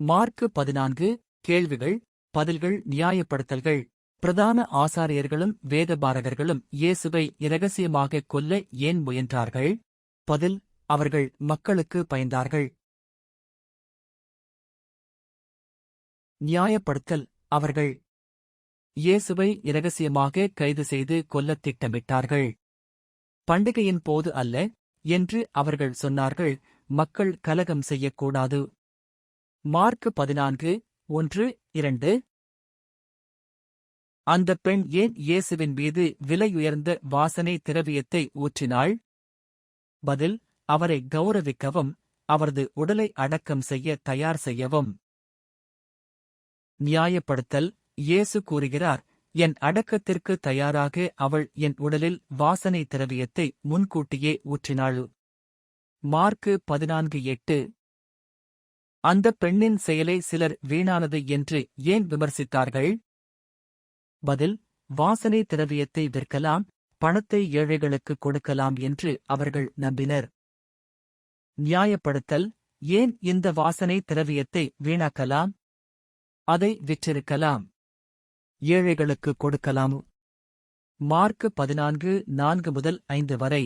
Mark 14 கேள்விகள் பதில்கள் நியாயப்படுத்தல்கள். பிரதான ஆசாரியர்களும் வேதபாரகர்களும் இயேசுவை இரகசியமாகக் கொல்ல ஏன் முயன்றார்கள்? பதில்: அவர்கள் மக்களுக்கு பயந்தார்கள். நியாயப்படுத்தல்: அவர்கள் இயேசுவை இரகசியமாக கைது செய்து கொல்லத் திட்டமிட்டார்கள். பண்டிகையின் போது அல்ல என்று அவர்கள் சொன்னார்கள். மக்கள் கலகம் செய்யக்கூடாது. மார்க்கு 14 1-2. அந்தப் பெண் ஏன் இயேசுவின் மீது விலையுயர்ந்த வாசனை திரவியத்தை ஊற்றினாள்? பதில்: அவரை கௌரவிக்கவும் அவரது உடலை அடக்கம் செய்ய தயார் செய்யவும். நியாயப்படுத்தல்: இயேசு கூறுகிறார், என் அடக்கத்திற்கு தயாராக அவள் என் உடலில் வாசனை திரவியத்தை முன்கூட்டியே ஊற்றினாள். மார்க்கு 14:8. அந்தப் பெண்ணின் செயலை சிலர் வீணானது என்று ஏன் விமர்சித்தார்கள்? பதில்: வாசனை திரவியத்தை விற்கலாம், பணத்தை ஏழைகளுக்கு கொடுக்கலாம் என்று அவர்கள் நம்பினர். நியாயப்படுத்தல்: ஏன் இந்த வாசனை திரவியத்தை வீணாக்கலாம்? அதை விற்றிருக்கலாம், ஏழைகளுக்கு கொடுக்கலாம். மார்க்கு 14:4-5 வரை.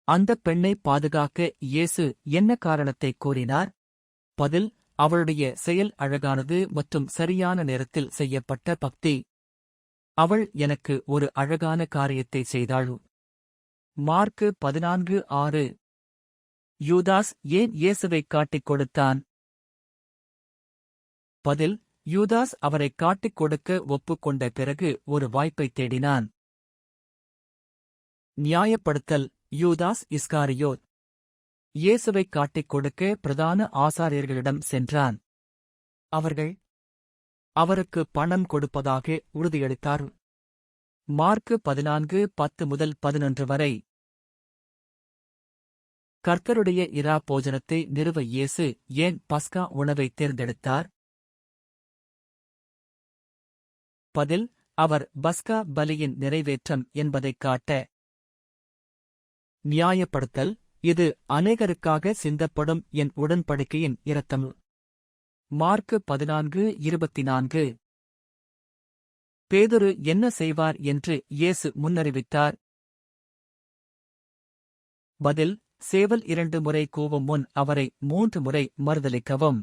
அந்தப் பெண்ணை பாதுகாக்க இயேசு என்ன காரணத்தை கூறினார்? பதில்: அவளுடைய செயல் அழகானது மற்றும் சரியான நேரத்தில் செய்யப்பட்ட பக்தி. அவள் எனக்கு ஒரு அழகான காரியத்தை செய்தாள். மார்க்கு 14:6. யூதாஸ் ஏன் இயேசுவைக் காட்டிக் கொடுத்தான்? பதில்: யூதாஸ் அவரைக் காட்டிக் கொடுக்க ஒப்புக்கொண்ட பிறகு ஒரு வாய்ப்பைத் தேடினான். நியாயப்படுத்தல்: யூதாஸ் இஸ்காரியோத் இயேசுவைக் காட்டிக் கொடுக்க பிரதான ஆசாரியர்களிடம் சென்றான். அவர்கள் அவருக்கு பணம் கொடுப்பதாக உறுதியளித்தார். மார்க்கு 14:10-11 வரை. கர்த்தருடைய இரா போஜனத்தை நிறுவ இயேசு ஏன் பஸ்கா உணவைத் தேர்ந்தெடுத்தார்? பதில்: அவர் பஸ்கா பலியின் நிறைவேற்றம் என்பதைக் காட்ட. நியாயப்படுத்தல்: இது அநேகருக்காக சிந்தப்படும் என் உடன்படிக்கையின் இரத்தம். மார்க்கு 14:24. பேதுரு என்ன செய்வார் என்று இயேசு முன்னறிவித்தார்? பதில்: சேவல் 2 முறை கூவும் முன் அவரை 3 முறை மறுதலிக்கவும்.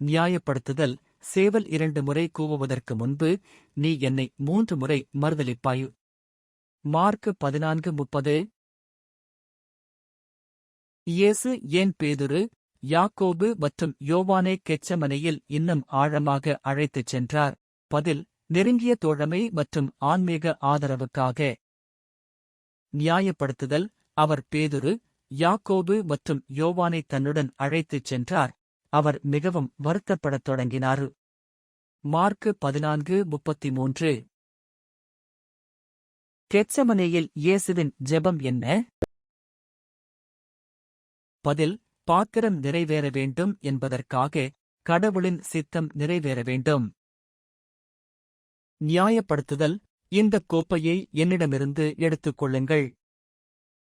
நியாயப்படுத்துதல்: சேவல் 2 முறை கூவுவதற்கு முன்பு நீ என்னை 3 முறை மறுதலிப்பாய். மார்க்கு 14:30. இயேசு ஏன் பேதுரு, யாக்கோபு மற்றும் யோவானை கெத்செமனேயில் இன்னும் ஆழமாக அழைத்துச் சென்றார்? பதில்: நெருங்கிய தோழமை மற்றும் ஆன்மீக ஆதரவுக்காக. நியாயப்படுத்துதல்: அவர் பேதுரு, யாக்கோபு மற்றும் யோவானை தன்னுடன் அழைத்துச் சென்றார். அவர் மிகவும் வருத்தப்படத் தொடங்கினார். மார்க்கு 14:33. கெத்செமனேயில் இயேசுவின் ஜெபம் என்ன? பதில்: பாத்திரம் நிறைவேற வேண்டும் என்பதற்காக, கடவுளின் சித்தம் நிறைவேற வேண்டும். நியாயப்படுத்துதல்: இந்தக் கோப்பையை என்னிடமிருந்து எடுத்துக் கொள்ளுங்கள்.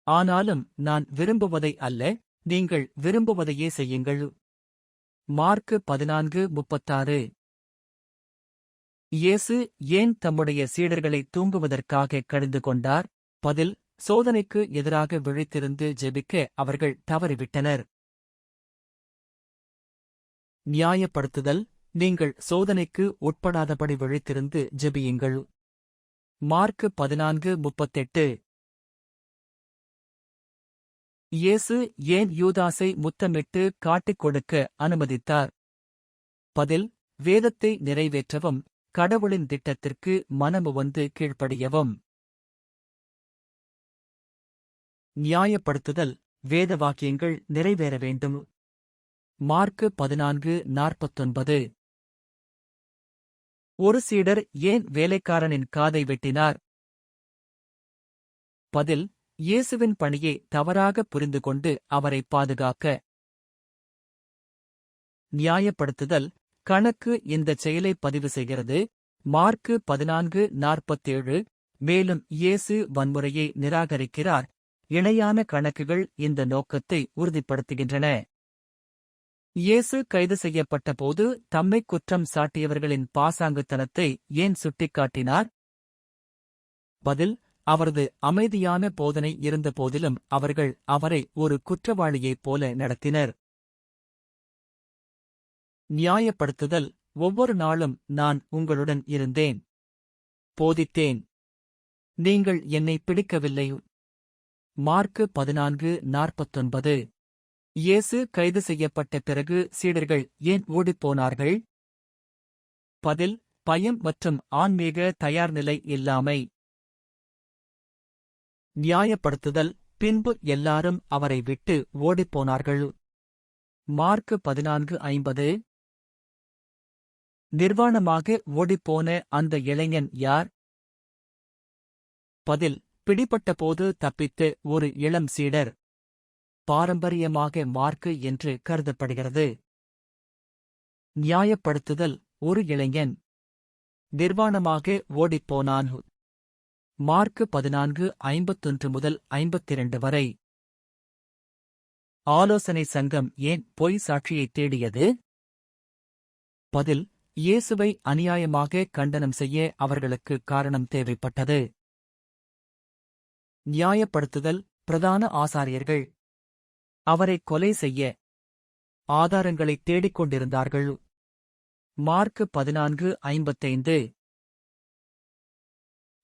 ஆனாலும் நான் விரும்புவதை அல்ல, நீங்கள் விரும்புவதையே செய்யுங்கள். மார்க்கு 14:36. இயேசு ஏன் தம்முடைய சீடர்களை தூங்குவதற்காக கடிந்து கொண்டார்? பதில்: சோதனைக்கு எதிராக விழித்திருந்து ஜெபிக்க அவர்கள் தவறிவிட்டனர். நியாயப்படுத்துதல்: நீங்கள் சோதனைக்கு உட்படாதபடி விழித்திருந்து ஜெபியுங்கள். மார்க்கு 14:38. இயேசு ஏன் யூதாசை முத்தமிட்டு காட்டிக் கொடுக்க அனுமதித்தார்? பதில்: வேதத்தை நிறைவேற்றவும் கடவுளின் திட்டத்திற்கு மனமுவந்து கீழ்ப்படியவும். நியாயப்படுத்துதல்: வேத வாக்கியங்கள் நிறைவேற வேண்டும். மார்க்கு 14:49. ஒரு சீடர் ஏன் வேலைக்காரனின் காதை வெட்டினார்? பதில்: இயேசுவின் பணியை தவறாக புரிந்துகொண்டு அவரை பாதுகாக்க. நியாயப்படுத்துதல்: கணக்கு இந்தச் செயலை பதிவு செய்கிறது. மார்க்கு 14:47. மேலும் இயேசு வன்முறையை நிராகரிக்கிறார். இணையான கணக்குகள் இந்த நோக்கத்தை உறுதிப்படுத்துகின்றன. இயேசு கைது செய்யப்பட்டபோது தம்மைக் குற்றம் சாட்டியவர்களின் பாசாங்குத்தனத்தை ஏன் சுட்டிக்காட்டினார்? பதில்: அவரது அமைதியான போதனை இருந்தபோதிலும் அவர்கள் அவரை ஒரு குற்றவாளியைப் போல நடத்தினர். நியாயப்படுத்துதல்: ஒவ்வொரு நாளும் நான் உங்களுடன் இருந்தேன், போதித்தேன், நீங்கள் என்னை பிடிக்கவில்லை. மார்க்கு 14:49. இயேசு கைது செய்யப்பட்ட பிறகு சீடர்கள் ஏன் ஓடிப்போனார்கள்? பதில்: பயம் மற்றும் ஆன்மீக தயார்நிலை இல்லாமை. நியாயப்படுத்துதல்: பின்பு எல்லாரும் அவரை விட்டு ஓடிப்போனார்கள். மார்க்கு 14:50. நிர்வாணமாக ஓடிப்போன அந்த இளைஞன் யார்? பதில்: பிடிபட்டபோது தப்பித்த ஒரு இளம் சீடர். பாரம்பரியமாக மார்க்கு என்று கருதப்படுகிறது. நியாயப்படுத்துதல்: ஒரு இளைஞன் நிர்வாணமாக ஓடிப்போனான். மார்க்கு 14:51-52 வரை. ஆலோசனை சங்கம் ஏன் பொய் சாட்சியைத் தேடியது? பதில்: இயேசுவை அநியாயமாக கண்டனம் செய்ய அவர்களுக்கு காரணம் தேவைப்பட்டது. நியாயப்படுத்துதல்: பிரதான ஆசாரியர்கள் அவரை கொலை செய்ய ஆதாரங்களைத் தேடிக் கொண்டிருந்தார்கள். மார்க்கு 14:55.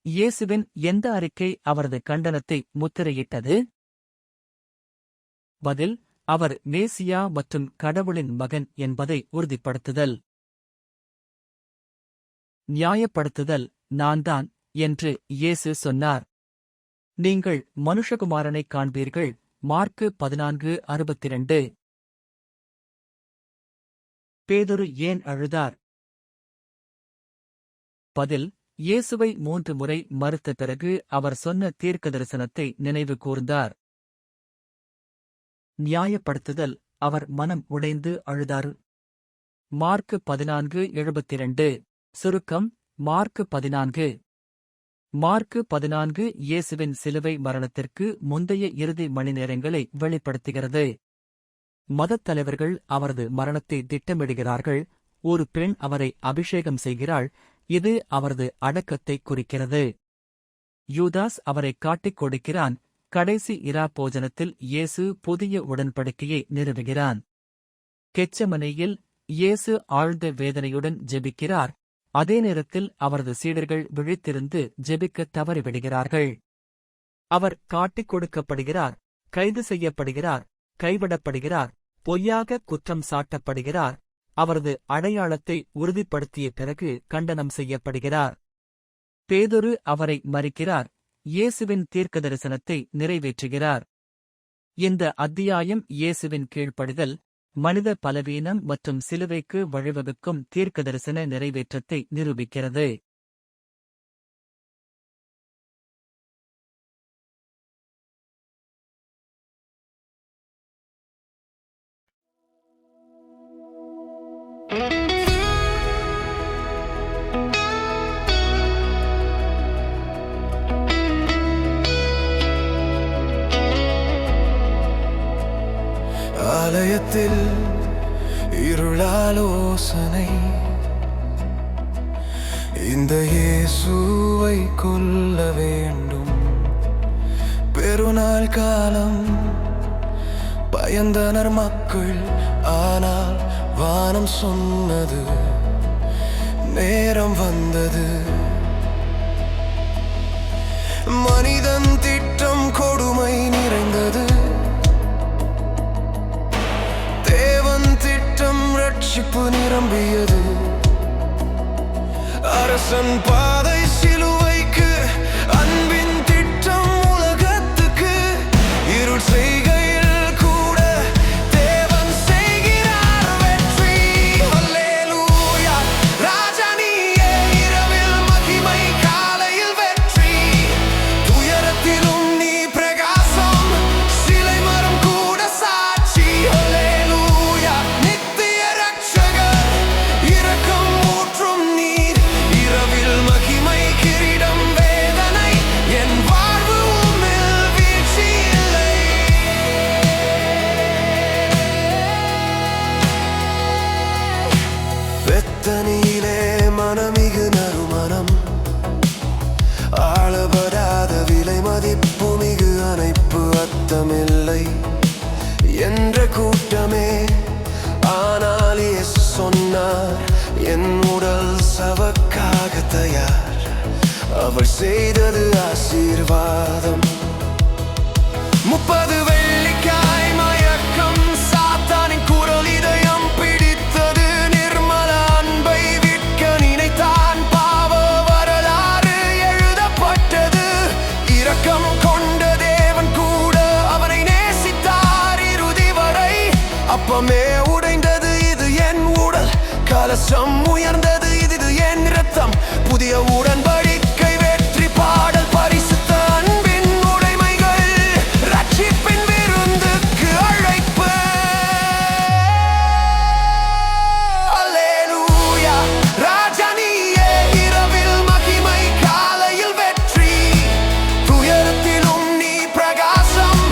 இயேசுவின் எந்த அறிக்கை அவரது கண்டனத்தை முத்திரையிட்டது? பதில்: அவர் மேசியா மற்றும் கடவுளின் மகன் என்பதை உறுதிப்படுத்துதல். நியாயப்படுத்துதல்: நான்தான் என்று இயேசு சொன்னார். நீங்கள் மனுஷகுமாரனைக் காண்பீர்கள். மார்க்கு 14:62. பேதுரு ஏன் அழுதார்? பதில்: இயேசுவை 3 முறை மறுத்த பிறகு அவர் சொன்ன தீர்க்கதரிசனத்தை நினைவு கூர்ந்தார். நியாயப்படுத்துதல்: அவர் மனம் உடைந்து அழுதார். மார்க்கு 14:72. சுருக்கம்: மார்க்கு 14. மார்க்கு 14 இயேசுவின் சிலுவை மரணத்திற்கு முந்தைய இறுதி மணிநேரங்களை வெளிப்படுத்துகிறது. மதத் தலைவர்கள் அவரது மரணத்தை திட்டமிடுகிறார்கள். ஒரு பெண் அவரை அபிஷேகம் செய்கிறாள். இது அவரது அடக்கத்தைக் குறிக்கிறது. யூதாஸ் அவரை காட்டிக் கொடுக்கிறான். கடைசி இரா போஜனத்தில் இயேசு புதிய உடன்படிக்கையை நிறுவுகிறான். கெத்செமனேயில் இயேசு ஆழ்ந்த வேதனையுடன் ஜெபிக்கிறார். அதே நேரத்தில் அவரது சீடர்கள் விழித்திருந்து ஜெபிக்கத் தவறிவிடுகிறார்கள். அவர் காட்டிக் கொடுக்கப்படுகிறார், கைது செய்யப்படுகிறார், கைவிடப்படுகிறார், பொய்யாக குற்றம் சாட்டப்படுகிறார். அவரது அடையாளத்தை உறுதிப்படுத்திய பிறகு கண்டனம் செய்யப்படுகிறார். பேதுரு அவரை மறிக்கிறார். இயேசுவின் தீர்க்கதரிசனத்தை நிறைவேற்றுகிறார். இந்த அத்தியாயம் இயேசுவின் கீழ்ப்படிதல், மனித பலவீனம் மற்றும் சிலுவைக்கு வழிவகுக்கும் தீர்க்கதரிசன நிறைவேற்றத்தை நிரூபிக்கிறது. ஆலயத்தில் இருளாலோசனை, இந்த இயேசுவை கொல்ல வேண்டும். பெருநாள் காலம் பயந்தனர் மக்கள். ஆனால் வானம் சொன்னது, நேரம் வந்தது. மனிதன் திட்டம் கொடுமை நிறைந்தது. ரட்சிப்பு நிரம்பியது. அரசன் பாதை சிலுவைக்கு, அன்பின் திட்டம் உலகத்துக்கு. இருள் செய்கையில் கூட தேவன் செய்கிறார் வெற்றி. அல்லேலூயா, ராஜா நீயே, இரவில் மகிமை, காலையில் வெற்றி. துயரத்திலும் நீ பிரகாசம், சிலை மரம் கூட சாட்சி. அல்லேலூயா, இரக்கம் ஊற்றும் நீர், இரவில் மகிமை. என்ற கூட்டமே. ஆனால் இயேசு சொன்னார், என் உடல் சவக்காக தயார். அவர் செய்தது ஆசீர்வாதம். 30 வெள்ளிக்காய் மயக்கம், சாத்தானின் குரல் இதயம் பிடித்தது. நிர்மல அன்பை விற்க நினைத்தான், பாவ வரலாறு எழுதப்பட்டது. இரக்கம் கொண்ட தேவன் கூட அவனை நேசித்தார் இறுதி வரை. அப்பமே உடைந்தது, இது என் உடல். கலசம் உயர்ந்தது, இது என் இரத்தம். புதிய உடன்படிக்கை வெற்றி பாடல், பரிசுத்த அன்பின் உடைமைகள், ரட்சிப்பின் விருந்துக்கு அழைப்பு. அல்லேலூயா. ராஜா நீயே, இரவில் மகிமை, காலையில் வெற்றி. துயரத்திலும் நீ பிரகாசம்,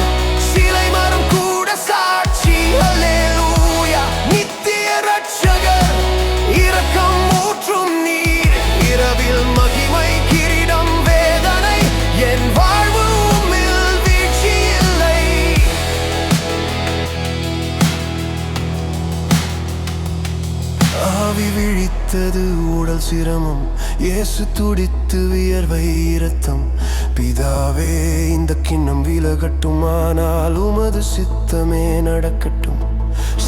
சிலை மரம் கூட சாட்சி. அல்லேலூயா. நித்திய ரட்சகர், இரக்கம் ஊற்றும் நீர். இரவில் மகிமை, கிரீடம், வேதனை. என் வாழ்வு உம்மில் வீழ்ச்சி இல்லை. ஆவி விழித்தது, உடல் சிரமம். இயேசு துடித்து வியர்வை இரத்தம். பிதாவே, இந்த கிண்ணம் விலகட்டும், ஆனால் உமது சித்தமே நடக்கட்டும்.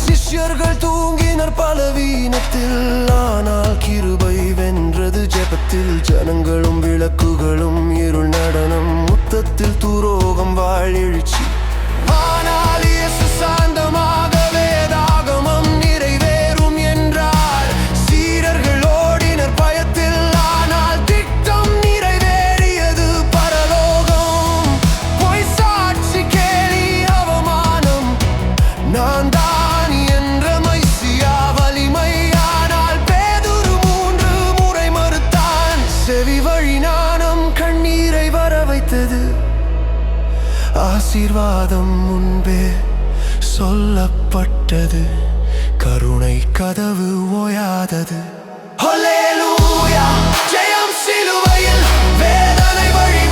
சிஷ்யர்கள் தூங்கினர் பலவீனத்தில், ஆனால் கிருபை வென்றது ஜெபத்தில். ஜனங்களும் விளக்குகளும் இருள் நடனம், முத்தத்தில் துரோகம் வாழ்-எழுச்சி. ஆனால் இயேசு சாந்தமாக வேதாகமம் நிறைவேறும் என்றார். சீடர்கள் ஓடினர் பயத்தில், ஆனால் திட்டம் நிறைவேறியது பரலோகம். பொய் சாட்சி, கேலி, அவமானம். நான் தான் என்ற மெசியா வலிமை, ஆனால் பேதுரு 3 முறை மறுத்தான். செவி வழி ஞானம் கண்ணீரை வர வைத்தது. ஆசீர்வாதம் முன்பே சொல்லப்பட்டது, கருணை கதவு ஓயாதது. அல்லேலூயா. ஜெயம் சிலுவையில், வேதனை வழி